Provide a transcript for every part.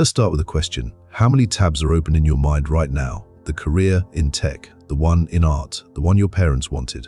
Let's start with a question. How many tabs are open in your mind right now? The career in tech, the one in art, the one your parents wanted.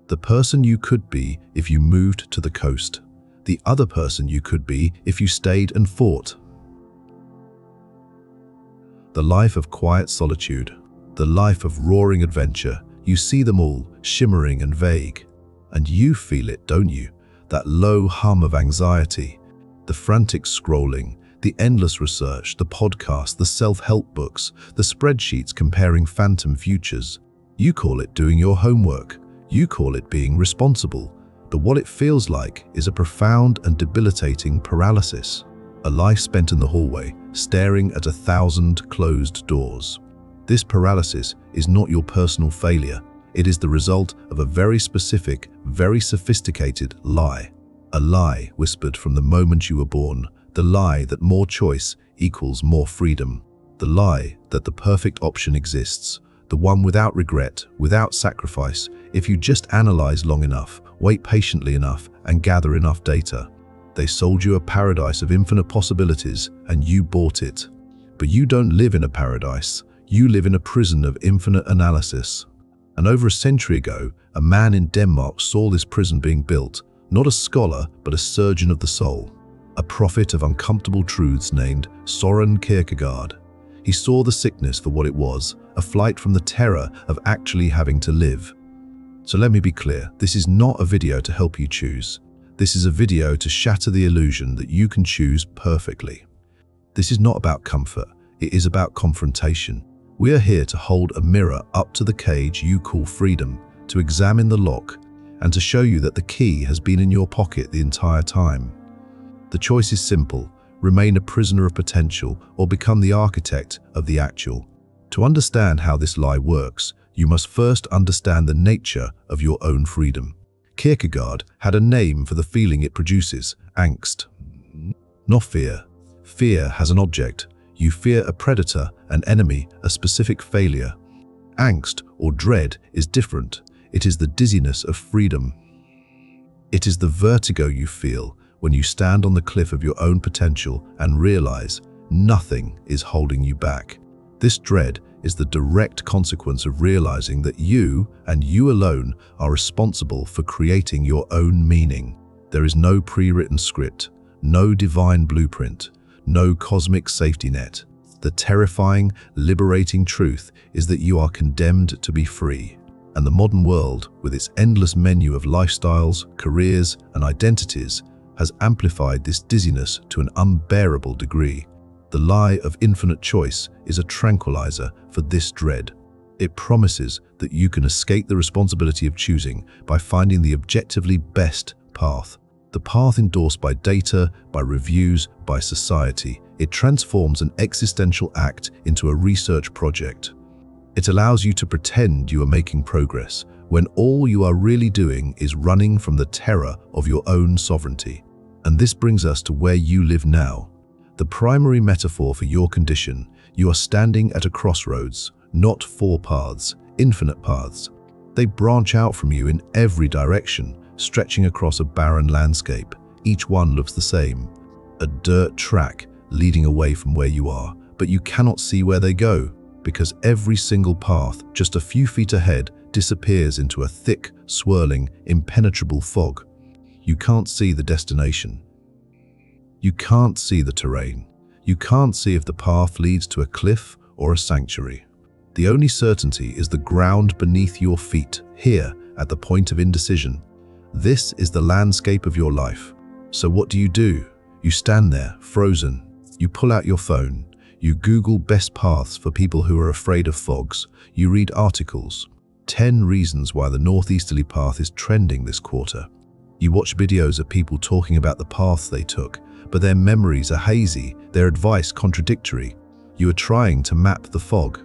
The person you could be if you moved to the coast. The other person you could be if you stayed and fought. The life of quiet solitude. The life of roaring adventure. You see them all, shimmering and vague. And you feel it, don't you? That low hum of anxiety. The frantic scrolling. The endless research, the podcasts, the self-help books, the spreadsheets comparing phantom futures. You call it doing your homework. You call it being responsible. But what it feels like is a profound and debilitating paralysis. A life spent in the hallway, staring at 1,000 closed doors. This paralysis is not your personal failure. It is the result of a very specific, very sophisticated lie. A lie whispered from the moment you were born. The lie that more choice equals more freedom. The lie that the perfect option exists. The one without regret, without sacrifice, if you just analyze long enough, wait patiently enough, and gather enough data. They sold you a paradise of infinite possibilities, and you bought it. But you don't live in a paradise. You live in a prison of infinite analysis. And over a century ago, a man in Denmark saw this prison being built, not a scholar, but a surgeon of the soul. A prophet of uncomfortable truths named Søren Kierkegaard. He saw the sickness for what it was, a flight from the terror of actually having to live. So let me be clear, this is not a video to help you choose. This is a video to shatter the illusion that you can choose perfectly. This is not about comfort, it is about confrontation. We are here to hold a mirror up to the cage you call freedom, to examine the lock, and to show you that the key has been in your pocket the entire time. The choice is simple: remain a prisoner of potential or become the architect of the actual. To understand how this lie works, you must first understand the nature of your own freedom. Kierkegaard had a name for the feeling it produces: angst. Not fear. Fear has an object. You fear a predator, an enemy, a specific failure. Angst, or dread, is different. It is the dizziness of freedom. It is the vertigo you feel when you stand on the cliff of your own potential and realize nothing is holding you back. This dread is the direct consequence of realizing that you, and you alone, are responsible for creating your own meaning. There is no pre-written script, no divine blueprint, no cosmic safety net. The terrifying, liberating truth is that you are condemned to be free. And the modern world, with its endless menu of lifestyles, careers, and identities, has amplified this dizziness to an unbearable degree. The lie of infinite choice is a tranquilizer for this dread. It promises that you can escape the responsibility of choosing by finding the objectively best path. The path endorsed by data, by reviews, by society. It transforms an existential act into a research project. It allows you to pretend you are making progress, when all you are really doing is running from the terror of your own sovereignty. And this brings us to where you live now. The primary metaphor for your condition: you are standing at a crossroads, not four paths, infinite paths. They branch out from you in every direction, stretching across a barren landscape. Each one looks the same. A dirt track leading away from where you are, but you cannot see where they go, because every single path just a few feet ahead disappears into a thick, swirling, impenetrable fog. You can't see the destination. You can't see the terrain. You can't see if the path leads to a cliff or a sanctuary. The only certainty is the ground beneath your feet, here at the point of indecision. This is the landscape of your life. So what do? You stand there, frozen. You pull out your phone. You Google best paths for people who are afraid of fogs. You read articles. 10 reasons why the northeasterly path is trending this quarter. You watch videos of people talking about the paths they took, but their memories are hazy, their advice contradictory. You are trying to map the fog.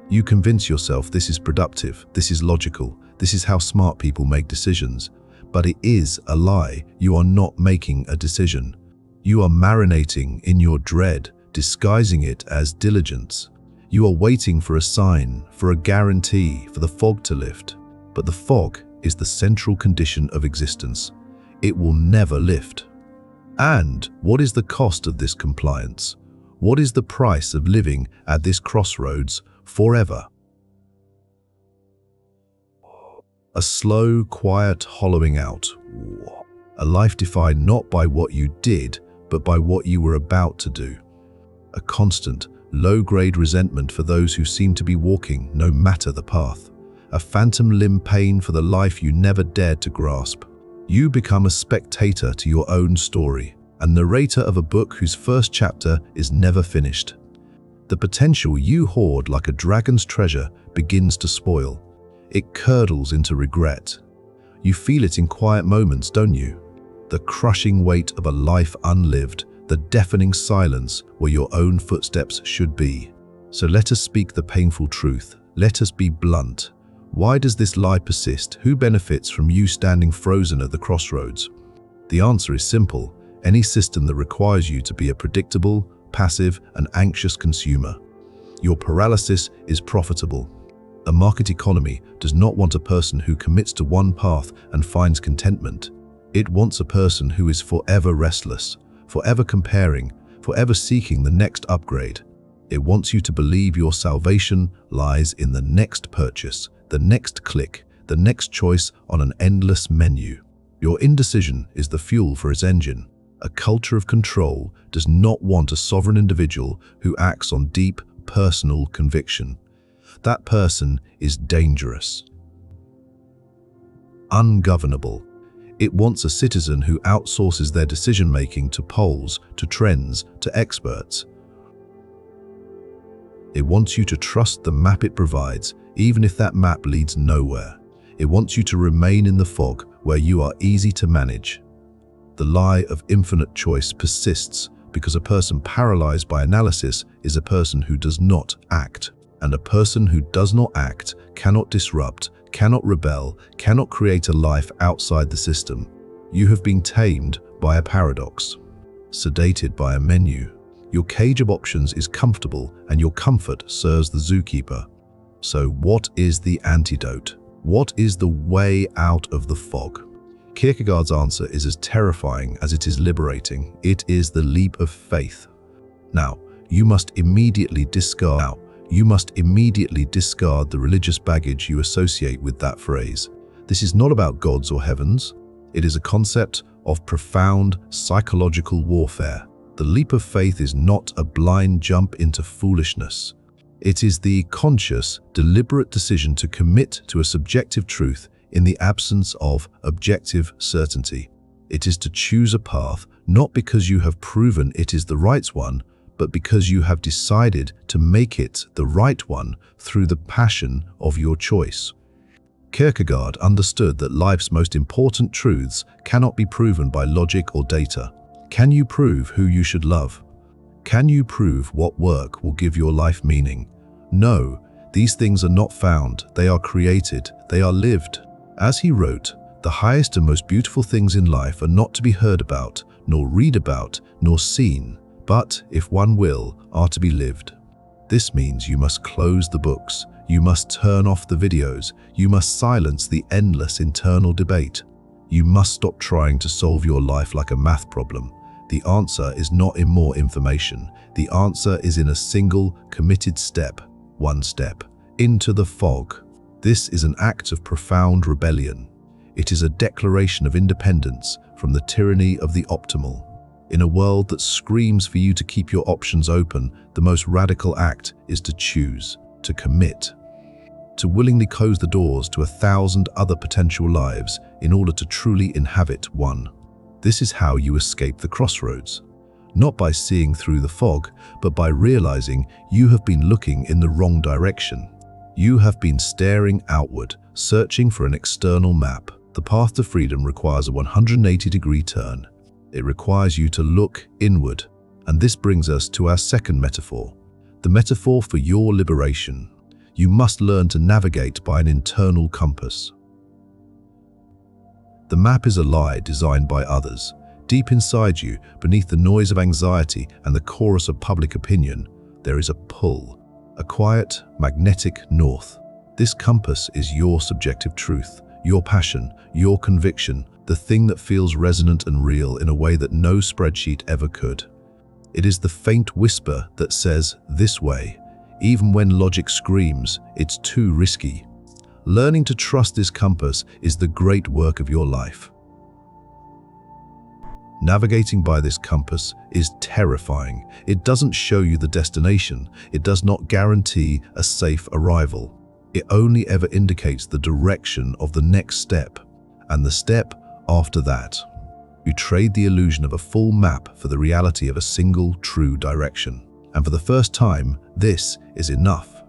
You convince yourself this is productive, this is logical, this is how smart people make decisions. But it is a lie. You are not making a decision. You are marinating in your dread, disguising it as diligence. You are waiting for a sign, for a guarantee, for the fog to lift. But the fog is the central condition of existence. It will never lift. And what is the cost of this compliance? What is the price of living at this crossroads forever? A slow, quiet hollowing out. A life defined not by what you did, but by what you were about to do. A constant, low-grade resentment for those who seem to be walking, no matter the path. A phantom limb pain for the life you never dared to grasp. You become a spectator to your own story, a narrator of a book whose first chapter is never finished. The potential you hoard like a dragon's treasure begins to spoil. It curdles into regret. You feel it in quiet moments, don't you? The crushing weight of a life unlived, the deafening silence where your own footsteps should be. So let us speak the painful truth. Let us be blunt. Why does this lie persist? Who benefits from you standing frozen at the crossroads? The answer is simple. Any system that requires you to be a predictable, passive, and anxious consumer. Your paralysis is profitable. A market economy does not want a person who commits to one path and finds contentment. It wants a person who is forever restless, forever comparing, forever seeking the next upgrade. It wants you to believe your salvation lies in the next purchase, the next click, the next choice on an endless menu. Your indecision is the fuel for its engine. A culture of control does not want a sovereign individual who acts on deep, personal conviction. That person is dangerous. Ungovernable. It wants a citizen who outsources their decision-making to polls, to trends, to experts. It wants you to trust the map it provides, even if that map leads nowhere. It wants you to remain in the fog where you are easy to manage. The lie of infinite choice persists because a person paralyzed by analysis is a person who does not act. And a person who does not act cannot disrupt, cannot rebel, cannot create a life outside the system. You have been tamed by a paradox, sedated by a menu. Your cage of options is comfortable and your comfort serves the zookeeper. So what is the antidote? What is the way out of the fog? Kierkegaard's answer is as terrifying as it is liberating. It is the leap of faith. Now, you must immediately discard the religious baggage you associate with that phrase. This is not about gods or heavens. It is a concept of profound psychological warfare. The leap of faith is not a blind jump into foolishness. It is the conscious, deliberate decision to commit to a subjective truth in the absence of objective certainty. It is to choose a path not because you have proven it is the right one, but because you have decided to make it the right one through the passion of your choice. Kierkegaard understood that life's most important truths cannot be proven by logic or data. Can you prove who you should love? Can you prove what work will give your life meaning? No, these things are not found, they are created, they are lived. As he wrote, the highest and most beautiful things in life are not to be heard about, nor read about, nor seen, but, if one will, are to be lived. This means you must close the books, you must turn off the videos, you must silence the endless internal debate. You must stop trying to solve your life like a math problem. The answer is not in more information. The answer is in a single, committed step, one step, into the fog. This is an act of profound rebellion. It is a declaration of independence from the tyranny of the optimal. In a world that screams for you to keep your options open, the most radical act is to choose, to commit, to willingly close the doors to 1,000 other potential lives in order to truly inhabit one. This is how you escape the crossroads. Not by seeing through the fog, but by realizing you have been looking in the wrong direction. You have been staring outward, searching for an external map. The path to freedom requires a 180-degree turn. It requires you to look inward. And this brings us to our second metaphor, the metaphor for your liberation. You must learn to navigate by an internal compass. The map is a lie designed by others. Deep inside you, beneath the noise of anxiety and the chorus of public opinion, there is a pull, a quiet, magnetic north. This compass is your subjective truth, your passion, your conviction, the thing that feels resonant and real in a way that no spreadsheet ever could. It is the faint whisper that says, "This way," even when logic screams, "It's too risky." Learning to trust this compass is the great work of your life. Navigating by this compass is terrifying. It doesn't show you the destination. It does not guarantee a safe arrival. It only ever indicates the direction of the next step, and the step after that. You trade the illusion of a full map for the reality of a single true direction. And for the first time, this is enough.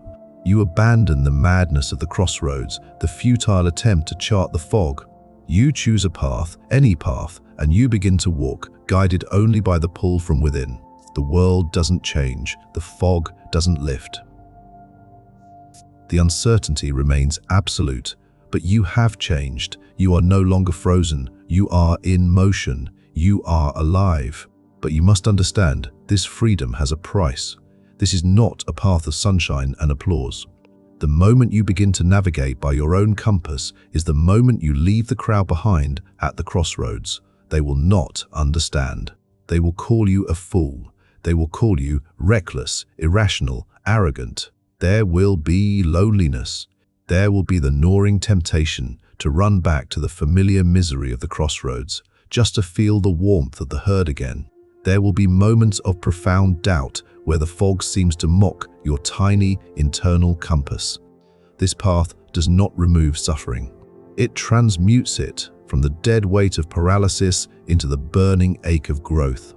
You abandon the madness of the crossroads, the futile attempt to chart the fog. You choose a path, any path, and you begin to walk, guided only by the pull from within. The world doesn't change, the fog doesn't lift. The uncertainty remains absolute, but you have changed. You are no longer frozen, you are in motion, you are alive. But you must understand, this freedom has a price. This is not a path of sunshine and applause. The moment you begin to navigate by your own compass is the moment you leave the crowd behind at the crossroads. They will not understand. They will call you a fool. They will call you reckless, irrational, arrogant. There will be loneliness. There will be the gnawing temptation to run back to the familiar misery of the crossroads, just to feel the warmth of the herd again. There will be moments of profound doubt where the fog seems to mock your tiny internal compass. This path does not remove suffering. It transmutes it from the dead weight of paralysis into the burning ache of growth.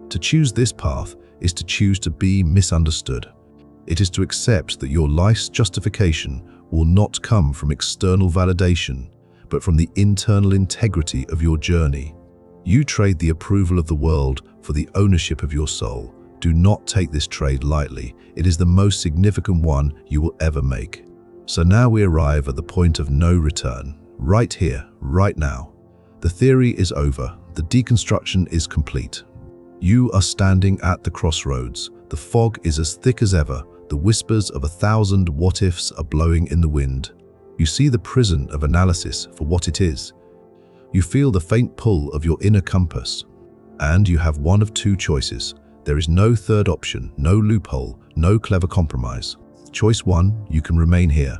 To choose this path is to choose to be misunderstood. It is to accept that your life's justification will not come from external validation, but from the internal integrity of your journey. You trade the approval of the world for the ownership of your soul. Do not take this trade lightly. It is the most significant one you will ever make. So now we arrive at the point of no return, right here, right now. The theory is over. The deconstruction is complete. You are standing at the crossroads. The fog is as thick as ever. The whispers of 1,000 what-ifs are blowing in the wind. You see the prison of analysis for what it is. You feel the faint pull of your inner compass. And you have one of two choices. There is no third option, no loophole, no clever compromise. Choice one, you can remain here.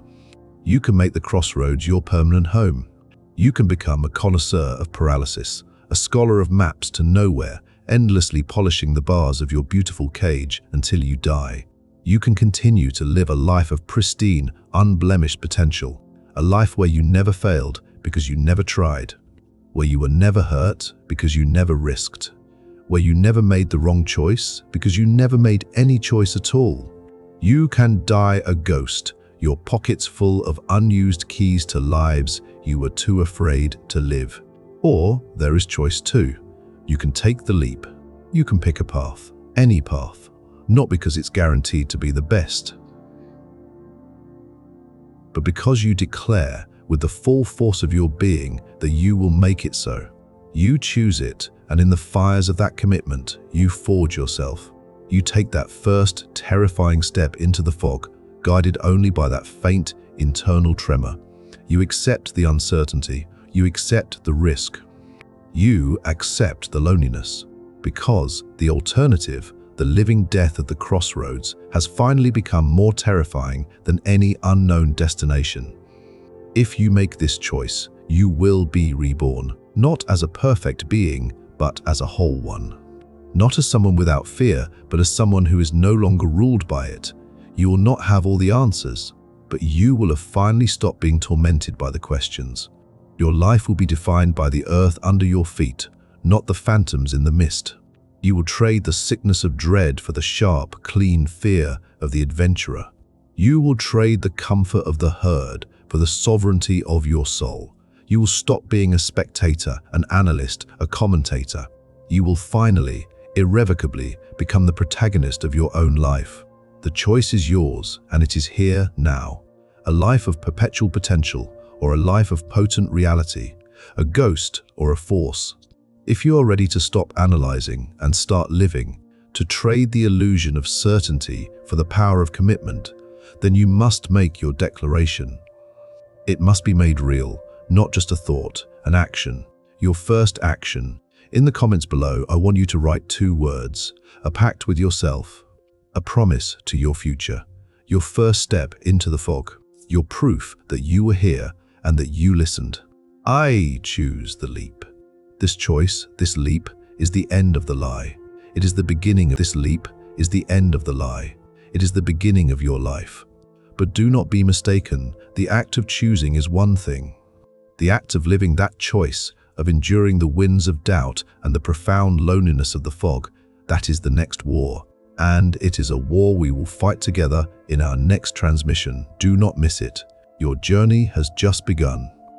You can make the crossroads your permanent home. You can become a connoisseur of paralysis, a scholar of maps to nowhere, endlessly polishing the bars of your beautiful cage until you die. You can continue to live a life of pristine, unblemished potential, a life where you never failed because you never tried, where you were never hurt because you never risked, where you never made the wrong choice because you never made any choice at all. You can die a ghost, your pockets full of unused keys to lives you were too afraid to live. Or there is choice two. You can take the leap. You can pick a path, any path, not because it's guaranteed to be the best, but because you declare with the full force of your being that you will make it so. You choose it, and in the fires of that commitment, you forge yourself. You take that first terrifying step into the fog, guided only by that faint internal tremor. You accept the uncertainty. You accept the risk. You accept the loneliness, because the alternative, the living death of the crossroads, has finally become more terrifying than any unknown destination. If you make this choice, you will be reborn, not as a perfect being, but as a whole one. Not as someone without fear, but as someone who is no longer ruled by it. You will not have all the answers, but you will have finally stopped being tormented by the questions. Your life will be defined by the earth under your feet, not the phantoms in the mist. You will trade the sickness of dread for the sharp, clean fear of the adventurer. You will trade the comfort of the herd for the sovereignty of your soul. You will stop being a spectator, an analyst, a commentator. You will finally, irrevocably, become the protagonist of your own life. The choice is yours, and it is here now. A life of perpetual potential, or a life of potent reality, a ghost or a force. If you are ready to stop analyzing and start living, to trade the illusion of certainty for the power of commitment, then you must make your declaration. It must be made real, not just a thought, an action. Your first action. In the comments below, I want you to write 2 words: a pact with yourself, a promise to your future, your first step into the fog, your proof that you were here and that you listened. I choose the leap. This choice, this leap, is the end of the lie. It is the beginning of this leap, is the end of the lie. It is the beginning of your life. But do not be mistaken, the act of choosing is one thing. The act of living that choice, of enduring the winds of doubt and the profound loneliness of the fog, that is the next war. And it is a war we will fight together in our next transmission. Do not miss it. Your journey has just begun.